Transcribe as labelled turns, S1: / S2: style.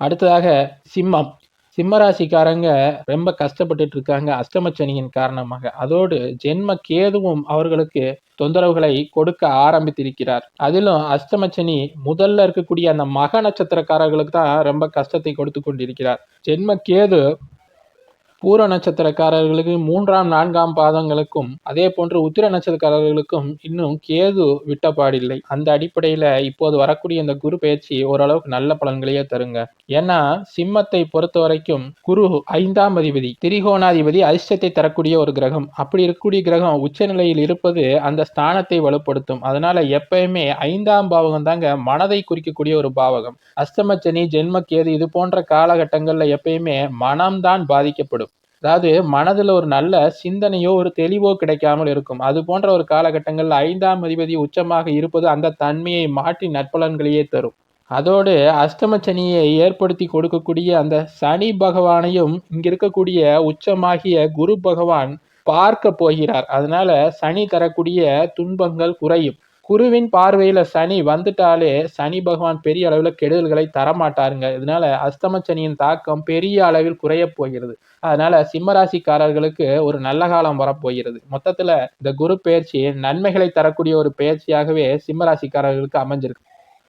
S1: அடுத்ததாக சிம்மம். சிம்ம ராசிக்காரங்க ரொம்ப கஷ்டப்பட்டுட்டு இருக்காங்க அஷ்டமச்சனியின் காரணமாக. அதோடு ஜென்ம கேதுவும் அவர்களுக்கு தொந்தரவுகளை கொடுக்க ஆரம்பித்திருக்கிறார். அதிலும் அஷ்டமச்சனி முதல்ல இருக்கக்கூடிய அந்த மக நட்சத்திரக்காரர்களுக்கு தான் ரொம்ப கஷ்டத்தை கொடுத்து கொண்டிருக்கிறார். ஜென்ம கேது பூர நட்சத்திரக்காரர்களுக்கு 3ஆம் 4ஆம் பாதங்களுக்கும் அதே போன்று உத்திர நட்சத்திரக்காரர்களுக்கும் இன்னும் கேது விட்டபாடில்லை. அந்த அடிப்படையில இப்போது வரக்கூடிய இந்த குரு பயிற்சி ஓரளவுக்கு நல்ல பலன்களையே தருங்க. ஏன்னா சிம்மத்தை பொறுத்த வரைக்கும் குரு 5ஆம் அதிபதி, திரிகோணாதிபதி, அதிர்ஷ்டத்தை தரக்கூடிய ஒரு கிரகம். அப்படி இருக்கக்கூடிய கிரகம் உச்சநிலையில் இருப்பது அந்த ஸ்தானத்தை வலுப்படுத்தும். அதனால எப்பயுமே 5ஆம் பாவகம் தாங்க மனதை குறிக்கக்கூடிய ஒரு பாவகம். அஷ்டமச்சனி, ஜென்ம கேது இது போன்ற காலகட்டங்கள்ல எப்பயுமே மனம்தான் பாதிக்கப்படும். அதாவது மனதுல ஒரு நல்ல சிந்தனையோ ஒரு தெளிவோ கிடைக்காமல் இருக்கும். அது போன்ற ஒரு காலகட்டங்கள்ல 5ஆம் அதிபதி உச்சமாக இருப்பது அந்த தன்மையை மாற்றி நற்பலன்களையே தரும். அதோடு அஷ்டமச்சனியை ஏற்படுத்தி கொடுக்கக்கூடிய அந்த சனி பகவானையும் இங்க இருக்கக்கூடிய உச்சமாகிய குரு பகவான் பார்க்க போகிறார். அதனால சனி தரக்கூடிய துன்பங்கள் குறையும். குருவின் பார்வையில சனி வந்துட்டாலே சனி பகவான் பெரிய அளவுல கெடுதல்களை தரமாட்டாருங்க. இதனால அஷ்டமச்சனியின் தாக்கம் பெரிய அளவில் குறைய போகிறது. அதனால சிம்மராசிக்காரர்களுக்கு ஒரு நல்ல காலம் வரப்போகிறது. மொத்தத்துல இந்த குரு பெயர்ச்சி நன்மைகளை தரக்கூடிய ஒரு பெயர்ச்சியாகவே சிம்மராசிக்காரர்களுக்கு அமைஞ்சிருக்கு.